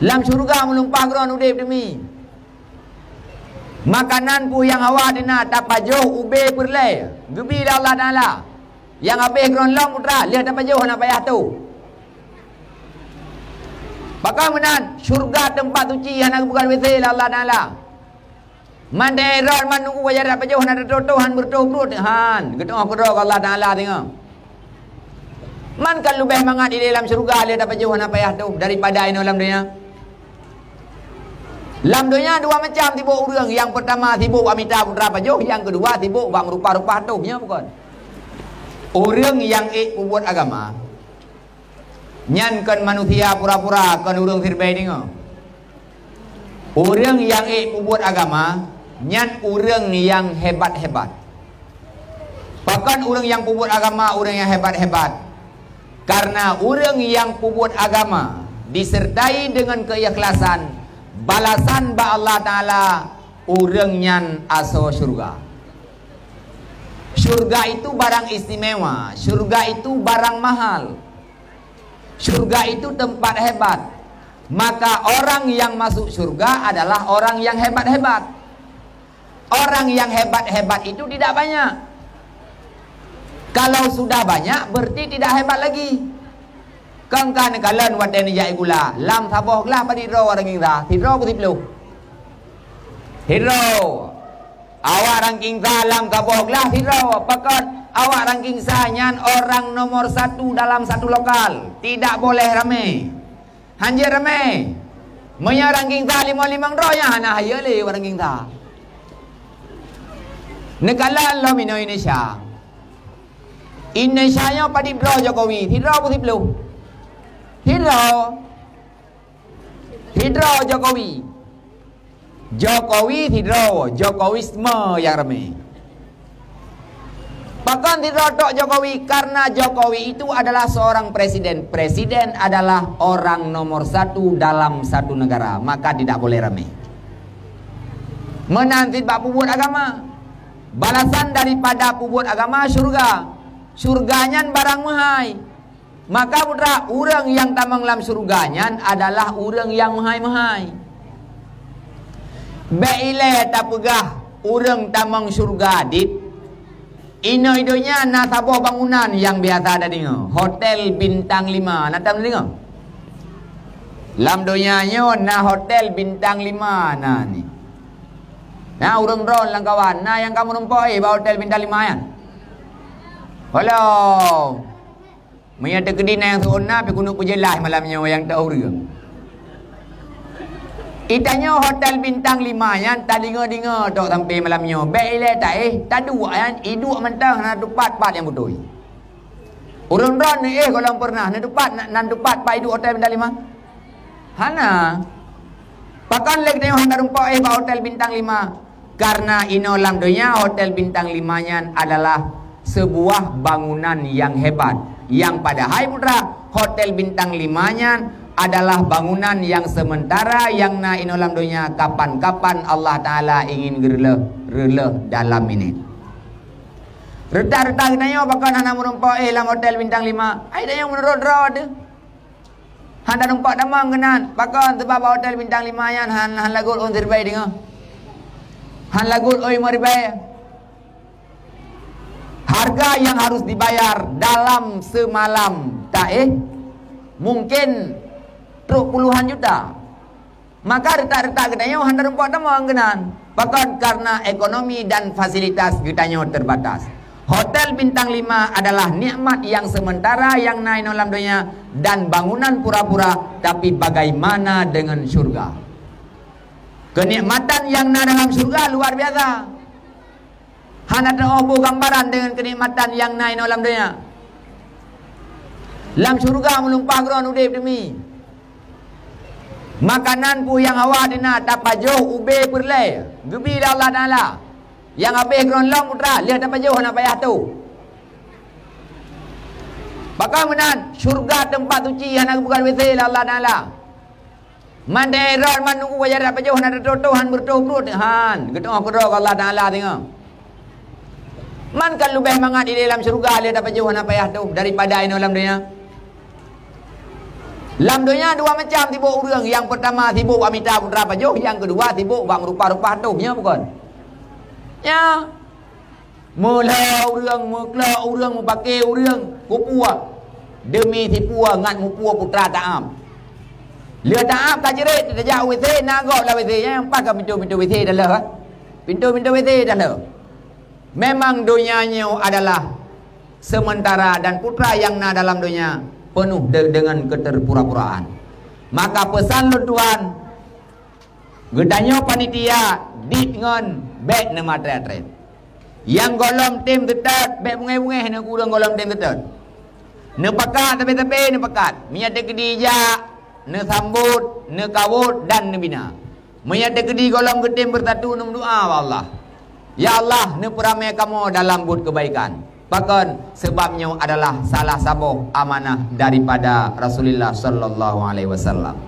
Lam syurga melumpah geron udip demi. Makanan pu yang awak dina tapajuh ube perlai. Gebi dah Allah Taala. Yang habis geron long putra, lihat tapajuh nak payah tu. Pakai menan syurga tempat suci yang nak bukan WC Allah Taala. Mandai ron man nunggu wajah tapajuh nak Tuhan bertuh-tuh han. Gedoh kedok Allah Taala tengok. Man kan lebih mangat di dalam syurga lihat tapajuh nak payah tu daripada ino dalam dunia. Dalam dunia dua macam tibuk orang. Yang pertama tibuk buat minta putra pajuh. Yang kedua tibuk buat merupa-rupa tu. Ya bukan? Orang yang buat agama. Nyankan manusia pura-pura kan orang terbaik tengok. Orang yang buat agama. Nyan orang yang hebat-hebat. Bahkan orang yang buat agama orang yang hebat-hebat. Karena orang yang buat agama disertai dengan keikhlasan. Balasan ba Allah Ta'ala orang nyan aso syurga. Syurga itu barang istimewa. Syurga itu barang mahal. Syurga itu tempat hebat. Maka orang yang masuk syurga adalah orang yang hebat-hebat. Orang yang hebat-hebat itu tidak banyak. Kalau sudah banyak berarti tidak hebat lagi. Kangkan kalan wadan jai gula lam thaboh lah padi ro orang kita hidro putih pelu hidro awak ranking lam thaboh lah hidro pakat awak ranking nyan orang nomor 1 dalam satu lokal tidak boleh ramai hanya ramai menya ranking 5 ro ya hana hayale ranking negara lo mino Indonesia nya padi bro Jokowi hidro putih pelu Hidro Jokowi hidro Jokowisme yang ramai. Bahkan hidro tok Jokowi karena Jokowi itu adalah seorang presiden. Presiden adalah orang nomor 1 dalam satu negara. Maka tidak boleh ramai. Menanti bak pubut agama. Balasan daripada pubut agama syurga. Syurganya barang mahal. Maka putra, orang yang tamang dalam surganya adalah orang yang mahai-mahai. Baile tak pegah orang tamang surga dit. Ino-idonya na tabuh bangunan yang biasa ada dengar. Hotel bintang 5. Nak tahu dengar? Lam donyanya na hotel bintang 5 nah ni. Nah urang ron lang kawan. Nah yang kamu numpuk ba hotel bintang 5 yan. Hello. Menyata kedina yang seorang pergi kunuk pejelah malamnya yang tahu dia. Itanya hotel bintang 5 yang tak dengar-dengar tok sampai malamnya. Baiklah tak tak dua yang hidup mentang nak dupat yang betul. Orang ron ni kalau pernah nak dupat pak hidup hotel bintang 5. Hana. Bahkan lek tengok hendak rumpak hotel bintang 5 karena ino lam dunia hotel bintang 5-nya adalah sebuah bangunan yang hebat. Yang pada hai putra hotel bintang 5-nya adalah bangunan yang sementara yang na inolam dunia kapan-kapan Allah Ta'ala ingin gerleh dalam ini. Retak-retak kita bahkan anak menumpak dalam hotel bintang 5 ada yang menurut ada handa numpak damang kenan bahkan sebab hotel bintang 5-nya han lagut on terbaik dengar han lagut oi maribai. Harga yang harus dibayar dalam semalam tak mungkin puluhan juta. Maka retak-retak gedanya hendak rumpak damang kenan. Bahkan karena ekonomi dan fasilitas gedanya terbatas. Hotel bintang 5 adalah nikmat yang sementara yang naik dalam dunia dan bangunan pura-pura, tapi bagaimana dengan surga? Kenikmatan yang naik dalam surga luar biasa. Hana teroboh gambaran dengan kenikmatan yang naik dalam dunia. Dalam surga melumpah geron udip demi. Makanan pu yang awak dina tapajuh ube perlai. Gebi dah Allah Taala. Yang habis geron long putra, lihat tapajuh nak payah tu. Bakal menan surga tempat suci yang nak bukan WC Allah Taala. Mandai ron man nunggu wajah tapajuh nak Tuhan bertuh-tuh han. Gedoh kedok Allah Taala tengok. Man kan lebih mangat di dalam syurga lihat apa jauh nak payah tu daripada ino dalam dunia. Lam dunia dua macam tibuk urang. Yang pertama tibuk amita putra pajuh, yang kedua tibuk bak merupa-rupa hatuhnya bukan. Ya. Mula urang, mukla urang, pakai urang, kupua. Demi tipua ngat mupua putra taam. Lừa taam ka jerit dah jauh WC nagok lah WC yang pakai pintu-pintu WC dah lah. Pintu-pintu WC dah lah. Memang dunianya adalah sementara dan putra yang na dalam dunia penuh dengan keterpura-puraan. Maka pesan lu Tuhan, gedanya panitia dit ngon bet ne matre-tre. Yang golom tim tetat bet bungai-bungai ne kurang golom tim tetat. Ne pakat tapi ne pakat. Menyata kedija, ne sambut, ne kawut dan ne bina. Menyata kedi golom getim bertatu ne berdoa Allah. Ya Allah, ne peramai kamu dalam buat kebaikan. Bahkan sebabnya adalah salah satu amanah daripada Rasulullah sallallahu alaihi wasallam.